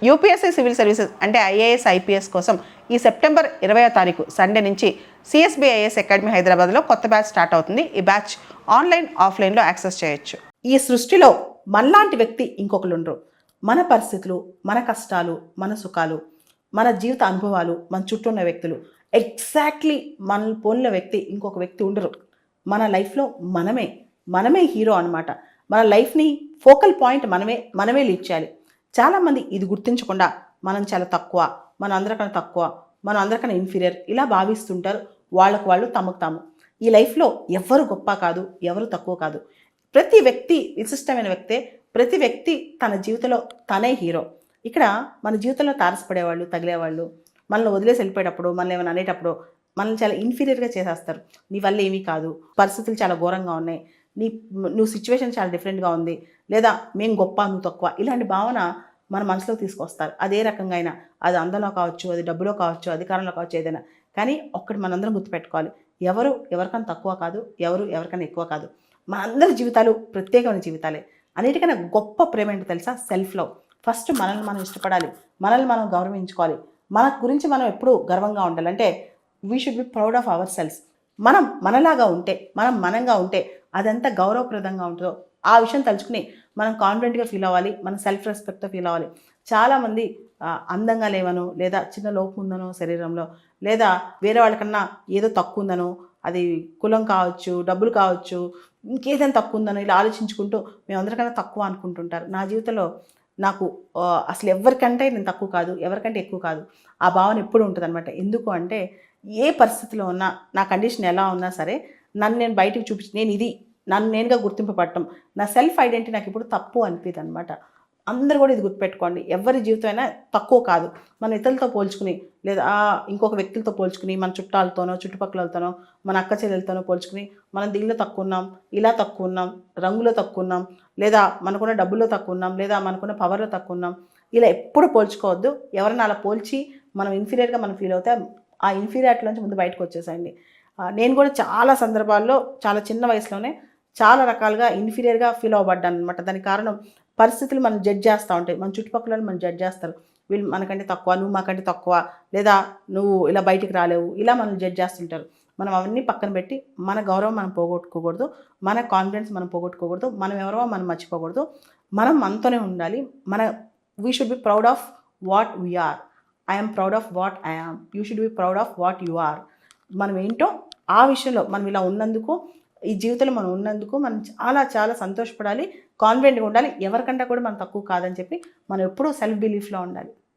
UPSC civil services అంటే IAS IPS కోసం ఈ సెప్టెంబర్ 20వ తారీఖు సండే నుంచి సిఎస్బి ఐఏఎస్ అకాడమీ హైదరాబాద్లో కొత్త బ్యాచ్ స్టార్ట్ అవుతుంది. ఈ బ్యాచ్ ఆన్లైన్ ఆఫ్లైన్లో యాక్సెస్ చేయొచ్చు. ఈ సృష్టిలో మనలాంటి వ్యక్తి ఇంకొకరు ఉండరు. మన పరిస్థితులు, మన కష్టాలు, మన సుఖాలు, మన జీవిత అనుభవాలు, మన చుట్టూ ఉన్న వ్యక్తులు ఎగ్జాక్ట్లీ మన పోలిన వ్యక్తి ఇంకొక వ్యక్తి ఉండరు. మన లైఫ్లో మనమే హీరో అనమాట. మన లైఫ్ని ఫోకల్ పాయింట్ మనమే లీడ్ చేయాలి. చాలామంది ఇది గుర్తించకుండా మనం చాలా తక్కువ, మనం అందరికన్నా తక్కువ, మనం అందరికన్నా ఇన్ఫీరియర్ ఇలా భావిస్తుంటారు. వాళ్ళకు వాళ్ళు తమకు తాము. ఈ లైఫ్లో ఎవరు గొప్ప కాదు, ఎవరు తక్కువ కాదు. ప్రతి వ్యక్తి విశిష్టమైన వ్యక్తే. ప్రతి వ్యక్తి తన జీవితంలో తనే హీరో. ఇక్కడ మన జీవితంలో తారసపడేవాళ్ళు, తగిలేవాళ్ళు, మనల్ని వదిలేసి వెళ్ళిపోయేటప్పుడు, మనల్ని ఏమైనా అనేటప్పుడు మనల్ని చాలా ఇన్ఫీరియర్గా చేసేస్తారు. నీ వల్ల ఏమీ కాదు, పరిస్థితులు చాలా ఘోరంగా ఉన్నాయి, నువ్వు సిచ్యువేషన్ చాలా డిఫరెంట్గా ఉంది, లేదా మేము గొప్ప నువ్వు తక్కువ, ఇలాంటి భావన మన మనసులో తీసుకొస్తారు. అదే రకంగా అయినా అది అందంలో కావచ్చు, అది డబ్బులో కావచ్చు, అధికారంలో కావచ్చు, ఏదైనా. కానీ ఒక్కటి మనందరం గుర్తుపెట్టుకోవాలి, ఎవరు ఎవరికన్నా తక్కువ కాదు, ఎవరు ఎవరికన్నా ఎక్కువ కాదు. మనందరి జీవితాలు ప్రత్యేకమైన జీవితాలే. అన్నిటికన్నా గొప్ప ప్రేమ ఏంటో తెలుసా? Self love. ఫస్ట్ మనల్ని మనం ఇష్టపడాలి, మనల్ని మనం గౌరవించుకోవాలి, మన గురించి మనం ఎప్పుడూ గర్వంగా ఉండాలి. అంటే we should be proud of our cells. మనం మనలాగా ఉంటే, మనంగా ఉంటే అదంతా గౌరవప్రదంగా ఉంటుందో ఆ విషయం తలుచుకుని మనం కాన్ఫిడెంట్గా ఫీల్ అవ్వాలి, మనం సెల్ఫ్ రెస్పెక్ట్తో ఫీల్ అవ్వాలి. చాలామంది అందంగా లేవనో, లేదా చిన్న లోపం ఉందనో శరీరంలో, లేదా వేరే వాళ్ళకన్నా ఏదో తక్కువ ఉందనో, అది కులం కావచ్చు, డబ్బులు కావచ్చు, ఇంకేదైనా తక్కువ ఉందనో ఇలా ఆలోచించుకుంటూ మేము అందరికన్నా తక్కువ అనుకుంటుంటారు. నా జీవితంలో నాకు అసలు ఎవరికంటే నేను తక్కువ కాదు, ఎవరికంటే ఎక్కువ కాదు, ఆ భావన ఎప్పుడు ఉంటుంది అనమాట. ఎందుకు అంటే ఏ పరిస్థితిలో ఉన్నా, నా కండిషన్ ఎలా ఉన్నా సరే నన్ను నేను బయటకు చూపించి నన్ను నేనుగా గుర్తింపబడటం, నా సెల్ఫ్ ఐడెంటిటీ నాకు ఇప్పుడు తప్పు అనిపిది అనమాట. అందరూ కూడా ఇది గుర్తుపెట్టుకోండి. ఎవరి జీవితం అయినా తక్కువ కాదు. మన ఇతరులతో పోల్చుకుని, లేదా ఇంకొక వ్యక్తులతో పోల్చుకుని, మన చుట్టాలతోనో, చుట్టుపక్కలతోనో, మన అక్క చెల్లెలతోనో పోల్చుకుని మనం దీనిలో తక్కువ ఉన్నాం, ఇలా తక్కువ ఉన్నాం, రంగులో తక్కువ ఉన్నాం, లేదా మనకున్న డబ్బుల్లో తక్కువ ఉన్నాం, లేదా మనకున్న పవర్లో తక్కువ ఉన్నాం, ఇలా ఎప్పుడు పోల్చుకోవద్దు. ఎవరైనా అలా పోల్చి మనం ఇన్ఫీరియర్గా మనం ఫీల్ అవుతే ఆ ఇన్ఫీరియారిటీలోంచి ముందు బయటకు వచ్చేసేయండి. నేను కూడా చాలా సందర్భాల్లో చాలా చిన్న వయసులోనే చాలా రకాలుగా ఇన్ఫీరియర్గా ఫీల్ అవ్వబడ్డాను అనమాట. దానికి కారణం పరిస్థితులు మనం జడ్జ్ చేస్తూ ఉంటాయి. మన చుట్టుపక్కల మనం జడ్జ్ చేస్తారు. వీళ్ళు మనకంటే తక్కువ, నువ్వు మాకంటే తక్కువ, లేదా నువ్వు ఇలా బయటికి రాలేవు, ఇలా మనం జడ్జ్ చేస్తుంటారు. మనం అవన్నీ పక్కన పెట్టి మన గౌరవం మనం పోగొట్టుకోకూడదు, మన కాన్ఫిడెన్స్ మనం పోగొట్టుకోకూడదు, మనం ఎవరో మనం మర్చిపోకూడదు. మనం మనతోనే ఉండాలి. We should be proud of what we are. I'm proud of what I am. You should be proud of what you are. మనం ఏంటో ఆ విషయంలో మనం ఇలా ఉన్నందుకు, ఈ జీవితంలో మనం ఉన్నందుకు మనం చాలా చాలా సంతోషపడాలి, కాన్ఫిడెంట్గా ఉండాలి. ఎవరికంటే కూడా మనం తక్కువ కాదని చెప్పి మనం ఎప్పుడూ సెల్ఫ్ బిలీఫ్లో ఉండాలి.